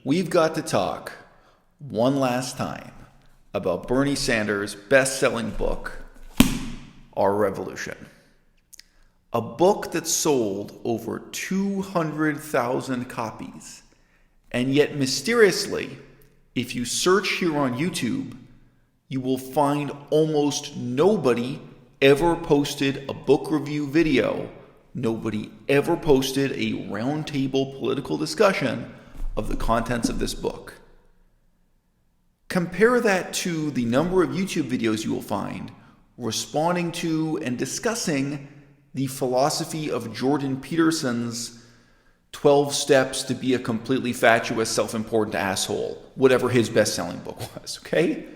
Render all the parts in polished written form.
we've got to talk one last time about Bernie Sanders' best-selling book, Our Revolution. A book that sold over 200,000 copies. And yet, mysteriously, if you search here on YouTube, you will find almost nobody ever posted a book review video. Nobody ever posted a roundtable political discussion of the contents of this book. Compare that to the number of YouTube videos you will find responding to and discussing the philosophy of Jordan Peterson's 12 Steps to be a Completely Fatuous, Self-Important Asshole, whatever his best-selling book was, okay?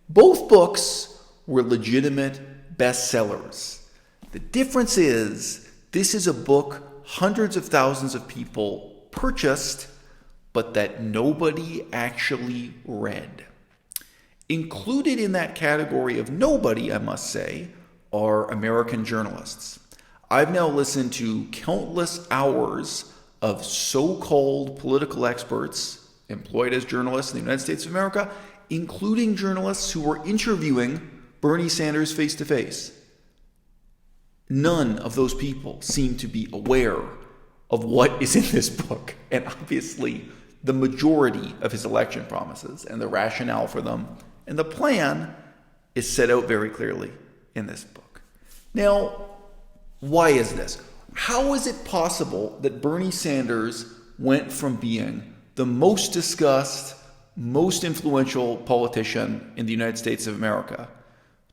Both books were legitimate bestsellers. The difference is, this is a book hundreds of thousands of people purchased, but that nobody actually read. Included in that category of nobody, I must say, are American journalists. I've now listened to countless hours of so-called political experts employed as journalists in the United States of America, including journalists who were interviewing Bernie Sanders face-to-face. None of those people seem to be aware of what is in this book, and obviously the majority of his election promises and the rationale for them and the plan is set out very clearly in this book. Now, why is this? How is it possible that Bernie Sanders went from being the most discussed, most influential politician in the United States of America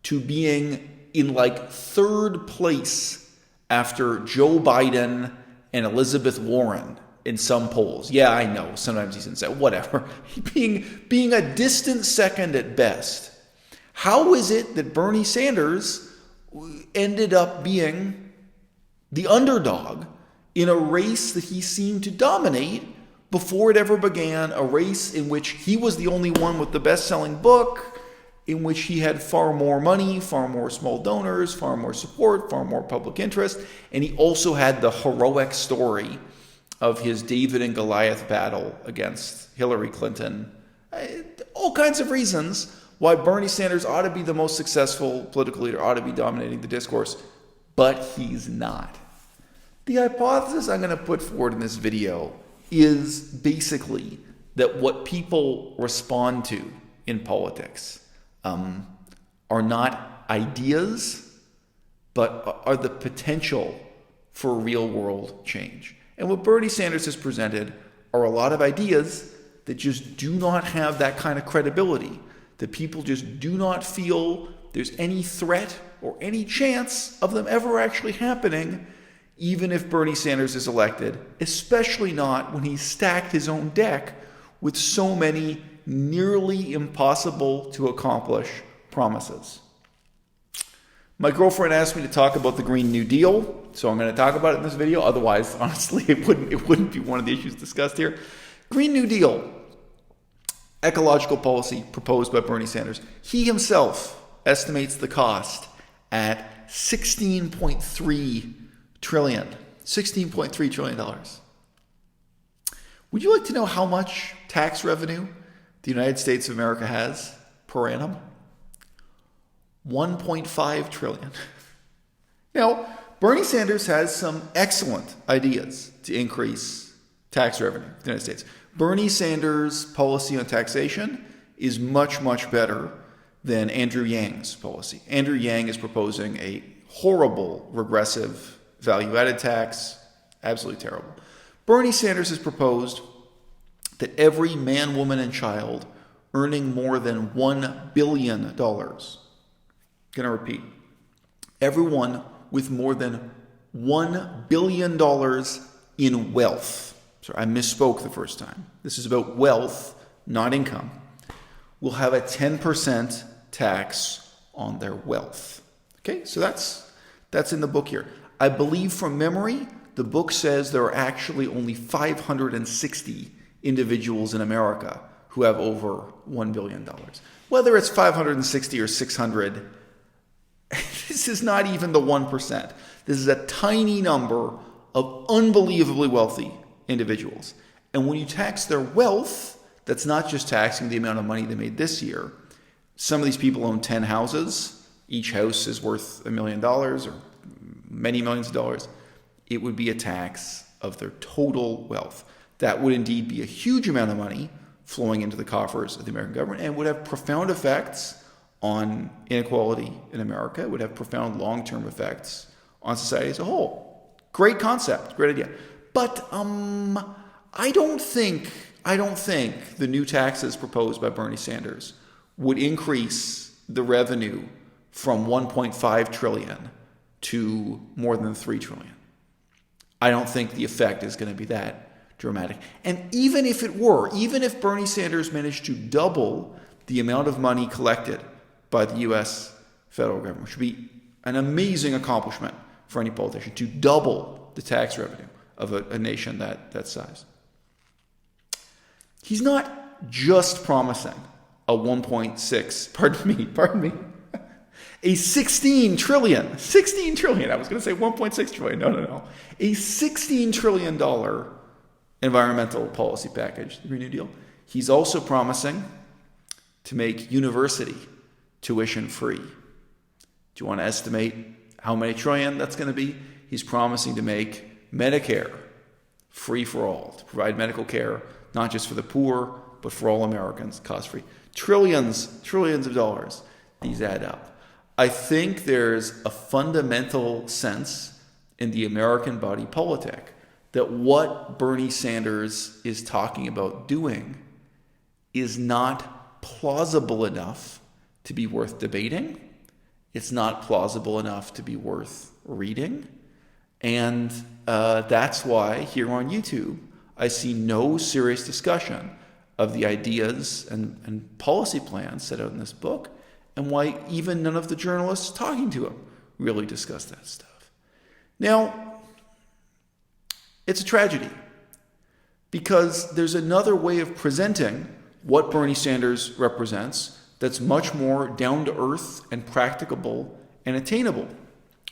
to being in like third place after Joe Biden and Elizabeth Warren in some polls? Yeah, I know, sometimes he's in second, whatever. being a distant second at best. How is it that Bernie Sanders ended up being the underdog in a race that he seemed to dominate before it ever began, a race in which he was the only one with the best-selling book, in which he had far more money, far more small donors, far more support, far more public interest, and he also had the heroic story of his David and Goliath battle against Hillary Clinton. All kinds of reasons why Bernie Sanders ought to be the most successful political leader, ought to be dominating the discourse, but he's not. The hypothesis I'm going to put forward in this video is basically that what people respond to in politics are not ideas, but are the potential for real-world change. And what Bernie Sanders has presented are a lot of ideas that just do not have that kind of credibility, that people just do not feel there's any threat or any chance of them ever actually happening, even if Bernie Sanders is elected, especially not when he's stacked his own deck with so many nearly impossible to accomplish promises. My girlfriend asked me to talk about the Green New Deal, so I'm going to talk about it in this video. Otherwise, honestly, it wouldn't be one of the issues discussed here. Green New Deal, ecological policy proposed by Bernie Sanders. He himself estimates the cost at $16.3 trillion. $16.3 trillion. Would you like to know how much tax revenue the United States of America has per annum? 1.5 trillion. Now, Bernie Sanders has some excellent ideas to increase tax revenue in the United States. Bernie Sanders' policy on taxation is much, much better than Andrew Yang's policy. Andrew Yang is proposing a horrible regressive value-added tax, absolutely terrible. Bernie Sanders has proposed that every man, woman, and child earning more than $1 billion, going to repeat, everyone with more than $1 billion in wealth, sorry, I misspoke the first time. This is about wealth, not income, will have a 10% tax on their wealth. Okay, so that's in the book here. I believe from memory, the book says there are actually only 560 individuals in America who have over $1 billion. Whether it's 560 or 600, this is not even the 1%. This is a tiny number of unbelievably wealthy individuals. And when you tax their wealth, that's not just taxing the amount of money they made this year. Some of these people own 10 houses. Each house is worth $1 million or many millions of dollars. It would be a tax of their total wealth. That would indeed be a huge amount of money flowing into the coffers of the American government and would have profound effects on inequality in America. It would have profound long-term effects on society as a whole. Great concept, great idea. But I don't think the new taxes proposed by Bernie Sanders would increase the revenue from 1.5 trillion to more than 3 trillion. I don't think the effect is going to be that dramatic. And even if it were, even if Bernie Sanders managed to double the amount of money collected by the U.S. federal government, which would be an amazing accomplishment for any politician, to double the tax revenue of a nation that size. He's not just promising a 16 trillion. I was going to say 1.6 trillion. No. A $16 trillion environmental policy package, the Green New Deal. He's also promising to make university tuition free. Do you want to estimate how many trillion that's going to be? He's promising to make Medicare free for all, to provide medical care, not just for the poor, but for all Americans, cost-free. Trillions of dollars. These add up. I think there's a fundamental sense in the American body politic that what Bernie Sanders is talking about doing is not plausible enough to be worth debating. It's not plausible enough to be worth reading. And that's why here on YouTube, I see no serious discussion of the ideas and policy plans set out in this book, and why even none of the journalists talking to him really discuss that stuff. Now, it's a tragedy, because there's another way of presenting what Bernie Sanders represents that's much more down-to-earth and practicable and attainable.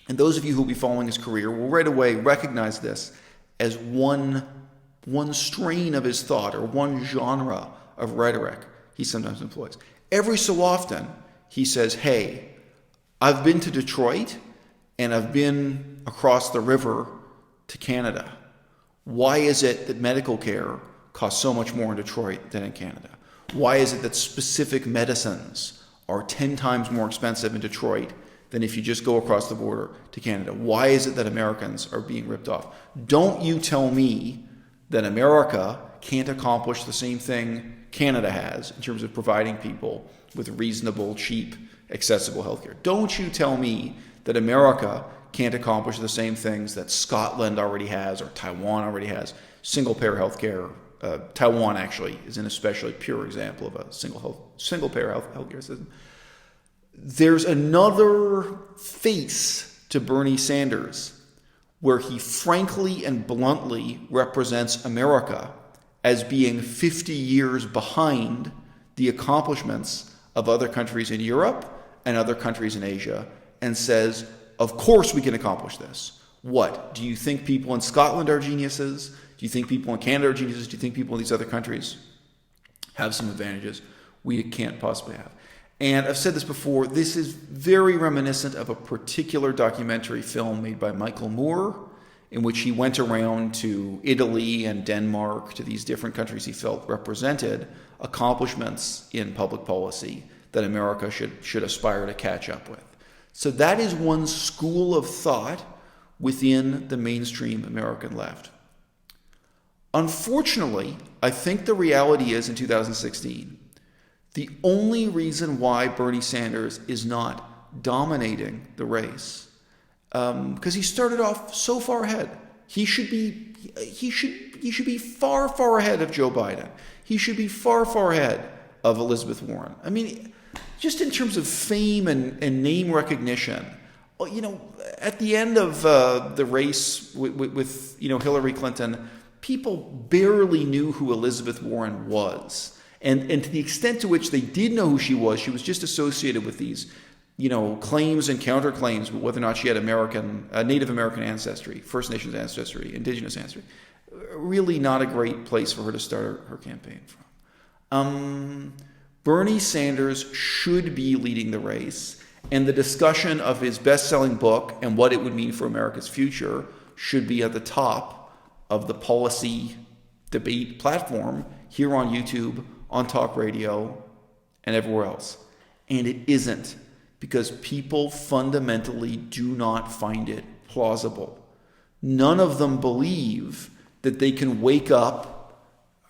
And those of you who will be following his career will right away recognize this as one strain of his thought or one genre of rhetoric he sometimes employs. Every so often, he says, hey, I've been to Detroit and I've been across the river to Canada. Why is it that medical care costs so much more in Detroit than in Canada? Why is it that specific medicines are 10 times more expensive in Detroit than if you just go across the border to Canada? Why is it that Americans are being ripped off? Don't you tell me that America can't accomplish the same thing Canada has in terms of providing people with reasonable, cheap, accessible healthcare. Don't you tell me that America can't accomplish the same things that Scotland already has or Taiwan already has. Single-payer healthcare. Taiwan actually is an especially pure example of a single-payer healthcare system. There's another face to Bernie Sanders where he frankly and bluntly represents America as being 50 years behind the accomplishments of other countries in Europe and other countries in Asia, and says, of course we can accomplish this. What? Do you think people in Scotland are geniuses? Do you think people in Canada are geniuses? Do you think people in these other countries have some advantages we can't possibly have? And I've said this before, this is very reminiscent of a particular documentary film made by Michael Moore, in which he went around to Italy and Denmark, to these different countries he felt represented accomplishments in public policy that America should aspire to catch up with. So that is one school of thought within the mainstream American left. Unfortunately, I think the reality is in 2016, the only reason why Bernie Sanders is not dominating the race, because he started off so far ahead. He should be far, far ahead of Joe Biden. He should be far, far ahead of Elizabeth Warren. I mean, just in terms of fame and name recognition, at the end of the race with Hillary Clinton, people barely knew who Elizabeth Warren was. And to the extent to which they did know who she was just associated with these, claims and counterclaims about whether or not she had Native American ancestry, First Nations ancestry, Indigenous ancestry. Really not a great place for her to start her campaign from. Bernie Sanders should be leading the race, and the discussion of his best-selling book and what it would mean for America's future should be at the top of the policy debate platform here on YouTube, on talk radio, and everywhere else. And it isn't, because people fundamentally do not find it plausible. None of them believe that they can wake up,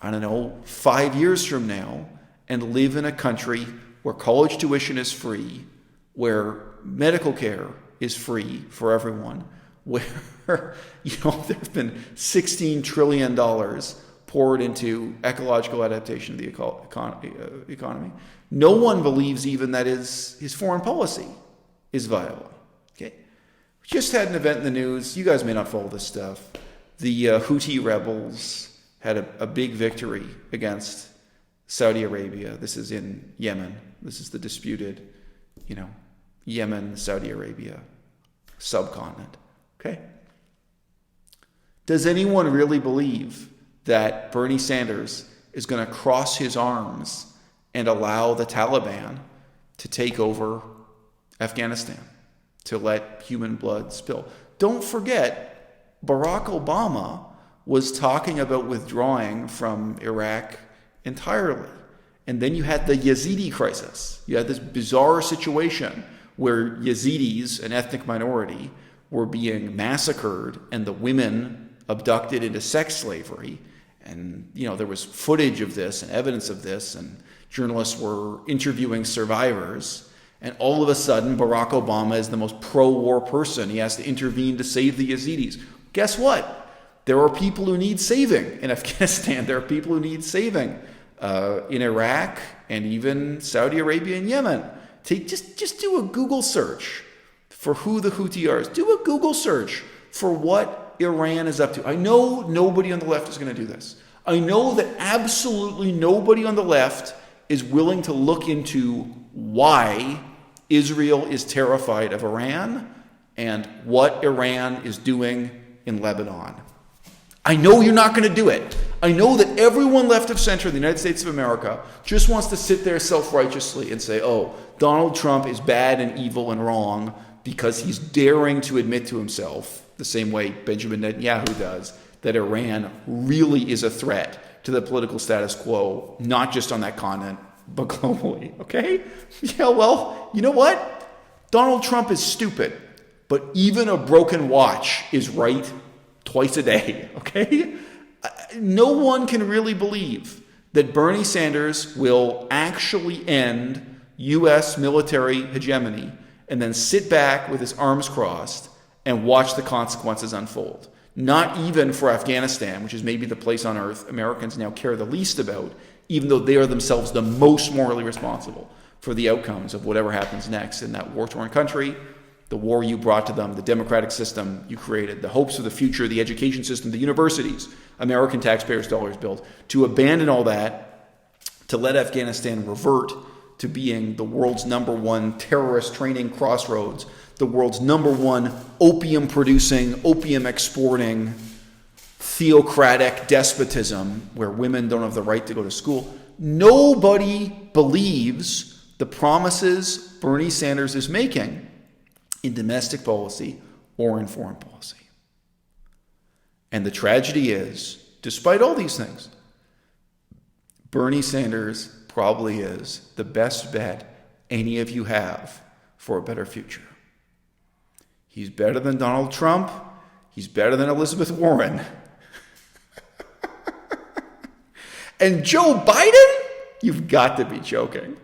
5 years from now and live in a country where college tuition is free, where medical care is free for everyone, where there have been $16 trillion poured into ecological adaptation of the economy. No one believes even that his foreign policy is viable. Okay, we just had an event in the news. You guys may not follow this stuff. The Houthi rebels had a big victory against Saudi Arabia. This is in Yemen. This is the disputed, Yemen, Saudi Arabia subcontinent. Okay? Does anyone really believe that Bernie Sanders is going to cross his arms and allow the Taliban to take over Afghanistan, to let human blood spill? Don't forget, Barack Obama was talking about withdrawing from Iraq entirely. And then you had the Yazidi crisis. You had this bizarre situation where Yazidis, an ethnic minority, were being massacred and the women abducted into sex slavery. And, there was footage of this and evidence of this, and journalists were interviewing survivors. And all of a sudden, Barack Obama is the most pro-war person. He has to intervene to save the Yazidis. Guess what? There are people who need saving in Afghanistan. There are people who need saving in Iraq and even Saudi Arabia and Yemen. Just do a Google search for who the Houthi are. Do a Google search for what Iran is up to. I know nobody on the left is going to do this. I know that absolutely nobody on the left is willing to look into why Israel is terrified of Iran and what Iran is doing in Lebanon. I know you're not going to do it. I know that everyone left of center in the United States of America just wants to sit there self-righteously and say, oh, Donald Trump is bad and evil and wrong because he's daring to admit to himself, the same way Benjamin Netanyahu does, that Iran really is a threat to the political status quo, not just on that continent, but globally. Okay? Yeah, well, you know what? Donald Trump is stupid, but even a broken watch is right twice a day, okay? No one can really believe that Bernie Sanders will actually end U.S. military hegemony and then sit back with his arms crossed and watch the consequences unfold. Not even for Afghanistan, which is maybe the place on earth Americans now care the least about, even though they are themselves the most morally responsible for the outcomes of whatever happens next in that war-torn country, the war you brought to them, the democratic system you created, the hopes of the future, the education system, the universities, American taxpayers' dollars built, to abandon all that, to let Afghanistan revert to being the world's #1 terrorist training crossroads, the world's #1 opium-producing, opium-exporting, theocratic despotism where women don't have the right to go to school. Nobody believes the promises Bernie Sanders is making in domestic policy or in foreign policy. And the tragedy is, despite all these things, Bernie Sanders probably is the best bet any of you have for a better future. He's better than Donald Trump. He's better than Elizabeth Warren. And Joe Biden? You've got to be joking.